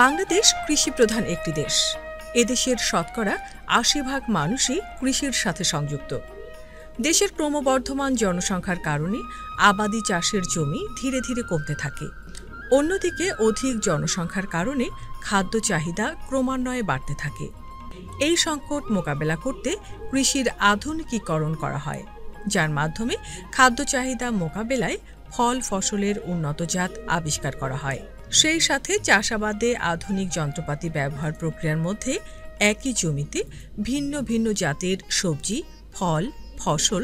বাংলাদেশ কৃষিপ্রধান একটি দেশ। এদেশের শতকরা ৮০% মানুষই কৃষির সাথে সংযুক্ত। দেশের ক্রমবর্ধমান জনসংখ্যার কারণে আবাদি চাষের জমি ধীরে ধীরে কমতে থাকে। অন্যদিকে অধিক জনসংখ্যার কারণে খাদ্য চাহিদা ক্রমান্বয়ে বাড়তে থাকে। এই সংকট মোকাবেলা করতে কৃষির আধুনিকীকরণ করা হয়, যার মাধ্যমে খাদ্য চাহিদা মোকাবেলায় ফল ফসলের উন্নত জাত আবিষ্কার করা হয়। সেই সাথে চাষাবাদে আধুনিক যন্ত্রপাতি ব্যবহার প্রক্রিয়ার মধ্যে একই জমিতে ভিন্ন ভিন্ন জাতের সবজি, ফল, ফসল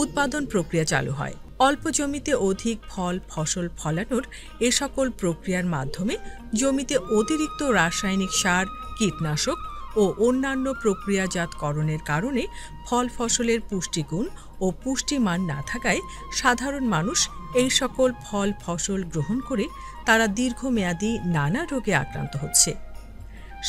উৎপাদন প্রক্রিয়া চালু হয়। অল্প জমিতে অধিক ফল ফসল ফলানোর এ সকল প্রক্রিয়ার মাধ্যমে জমিতে অতিরিক্ত রাসায়নিক সার, কীটনাশক ও অন্যান্য প্রক্রিয়াজাতকরণের কারণে ফল ফসলের পুষ্টিগুণ ও পুষ্টিমান না থাকায় সাধারণ মানুষ এই সকল ফল ফসল গ্রহণ করে তারা দীর্ঘমেয়াদী নানা রোগে আক্রান্ত হচ্ছে।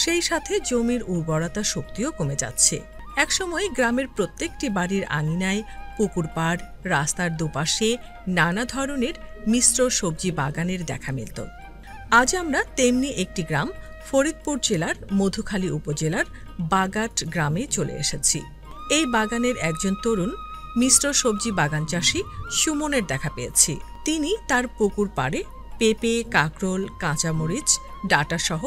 সেই সাথে জমির উর্বরতা শক্তিও কমে যাচ্ছে। একসময় গ্রামের প্রত্যেকটি বাড়ির আঙিনায়, পুকুর পাড়, রাস্তার দুপাশে নানা ধরনের মিশ্র সবজি বাগানের দেখা মিলত। আজ আমরা তেমনি একটি গ্রাম ফরিদপুর জেলার মধুখালী উপজেলার বাগাট গ্রামে চলে এসেছি। এই বাগানের একজন তরুণ মিশ্র সবজি বাগান চাষী সুমনের দেখা পেয়েছি। তিনি তার পুকুর পাড়ে পেঁপে, কাঁকরোল, কাঁচামরিচ, ডাঁটাসহ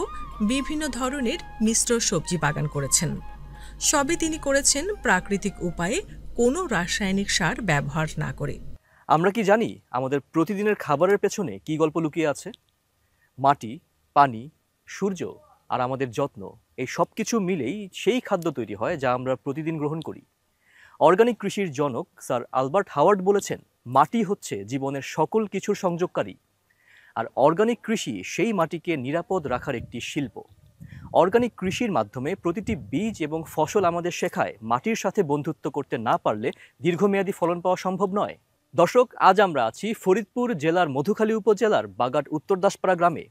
বিভিন্ন ধরনের মিশ্র সবজি বাগান করেছেন। সবই তিনি করেছেন প্রাকৃতিক উপায়ে, কোনো রাসায়নিক সার ব্যবহার না করে। আমরা কি জানি আমাদের প্রতিদিনের খাবারের পেছনে কি গল্প লুকিয়ে আছে? মাটি, পানি, সূর্য আর আমাদের যত্ন, এই সব কিছু মিলেই সেই খাদ্য তৈরি হয় যা আমরা প্রতিদিন গ্রহণ করি। অর্গানিক কৃষির জনক স্যার আলবার্ট হাওয়ার্ড বলেছেন, মাটি হচ্ছে জীবনের সকল কিছুর সংযোগকারী। আর অর্গানিক কৃষি সেই মাটিকে নিরাপদ রাখার একটি শিল্প। অর্গানিক কৃষির মাধ্যমে প্রতিটি বীজ এবং ফসল আমাদের শেখায় মাটির সাথে বন্ধুত্ব করতে না পারলে দীর্ঘমেয়াদী ফলন পাওয়া সম্ভব নয়। দর্শক, আজ আমরা আছি ফরিদপুর জেলার মধুখালী উপজেলার বাগাট উত্তর দাসপাড়া গ্রামে।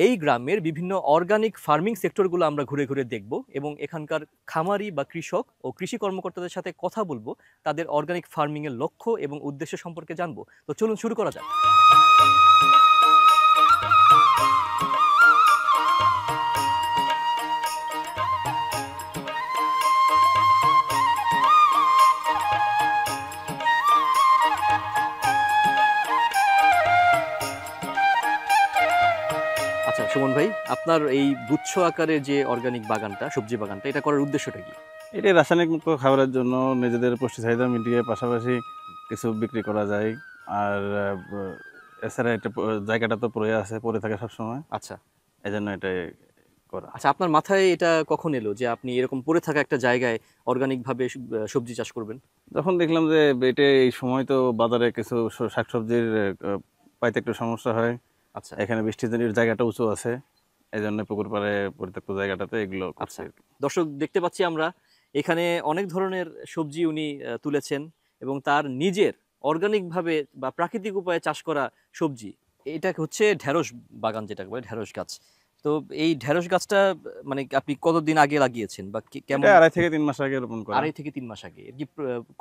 এই গ্রামের বিভিন্ন অর্গানিক ফার্মিং সেক্টরগুলো আমরা ঘুরে ঘুরে দেখব এবং এখানকার খামারি বা কৃষক ও কৃষি কর্মকর্তাদের সাথে কথা বলবো, তাদের অর্গানিক ফার্মিংয়ের লক্ষ্য এবং উদ্দেশ্য সম্পর্কে জানবো। তো চলুন শুরু করা যাক। আচ্ছা সুমন ভাই, আপনার এই গুচ্ছ আকারের যে অর্গানিক বাগানটা, সবজি বাগানটা, এটা করার উদ্দেশ্যটা কি? এটা রাসায়নিক মুক্ত খাবারের জন্য নিজেদের পুষ্টি চাহিদা মিটিয়ে পাশাপাশি কিছু বিক্রি করা যায়। আর এছাড়া এটা জায়গাটা তো পড়ে থাকে সবসময়। আচ্ছা, এই জন্য এটা করা। আচ্ছা, আপনার মাথায় এটা কখন এলো যে আপনি এরকম পড়ে থাকা একটা জায়গায় অর্গানিকভাবে সবজি চাষ করবেন? যখন দেখলাম যে এটা এই সময় তো বাজারে কিছু শাকসবজির পাইতে একটু সমস্যা হয়। আচ্ছা, এখানে বৃষ্টিজনির জায়গাটা উঁচু আছে, এই জন্য পুকুর পাড়ে পরিত্যক্ত জায়গাটাতে এগুলো। আচ্ছা দর্শক, দেখতে পাচ্ছি আমরা এখানে অনেক ধরনের সবজি উনি তুলেছেন এবং তার নিজের অর্গানিকভাবে বা প্রাকৃতিক উপায়ে চাষ করা সবজি। এটা হচ্ছে ঢেঁড়স বাগান, যেটা বলে ঢেঁড়স গাছ। তো এই ঢেঁড়স গাছটা মানে আপনি কতদিন আগে লাগিয়েছেন বা কেমন? 2.5 থেকে 3 মাস আগে রোপণ করা। 2.5 থেকে 3 মাস আগে। কি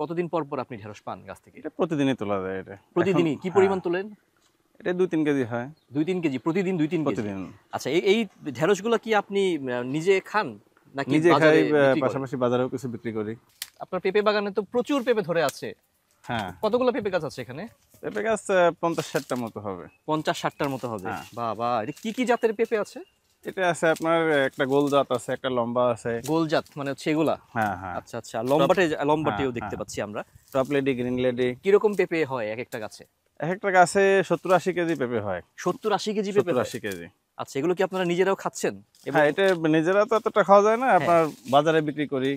কতদিন পর পর আপনি ঢেঁড়স পান গাছ থেকে? এটা প্রতিদিনই তোলা যায়। এটা প্রতিদিনই কি পরিমাণ তোলেন? এটা 2-3 কেজি হয়। 2-3 কেজি প্রতিদিন? 2-3 কেজি প্রতিদিন। আচ্ছা, এই ঢেঁড়সগুলো কি আপনি নিজে খান নাকি নিজে বাজারে খাই, বিক্রি করেন? পাশাপাশি বাজারেও কিছু বিক্রি করি। আপনার পেঁপে বাগানে তো প্রচুর পেঁপে ধরে আছে। হ্যাঁ। কতগুলো পেঁপে গাছ আছে এখানে? পেঁপে গাছ 50-60টার মতো হবে। 50-60টার মতো হবে। হ্যাঁ। বাবা, এটা কি কি জাতের পেঁপে আছে? এটা আছে আপনার একটা গোল জাত আছে, একটা লম্বা আছে। গোল জাত মানে হচ্ছে এগুলা? হ্যাঁ হ্যাঁ। আচ্ছা আচ্ছা, লম্বাটেও দেখতে পাচ্ছি আমরা। Top lady, green lady. কিরকম পেঁপে হয় এক একটা গাছে? এক একটা গাছে 70-80 কেজি পেঁপে হয়। 70-80 কেজি পেঁপে? 70-80 কেজি। আচ্ছা, এগুলো কি আপনারা নিজেরাও খাচ্ছেন? হ্যাঁ, এটা নিজেরা তো এতটা খাওয়া যায় না, আপনার বাজারে বিক্রি করি।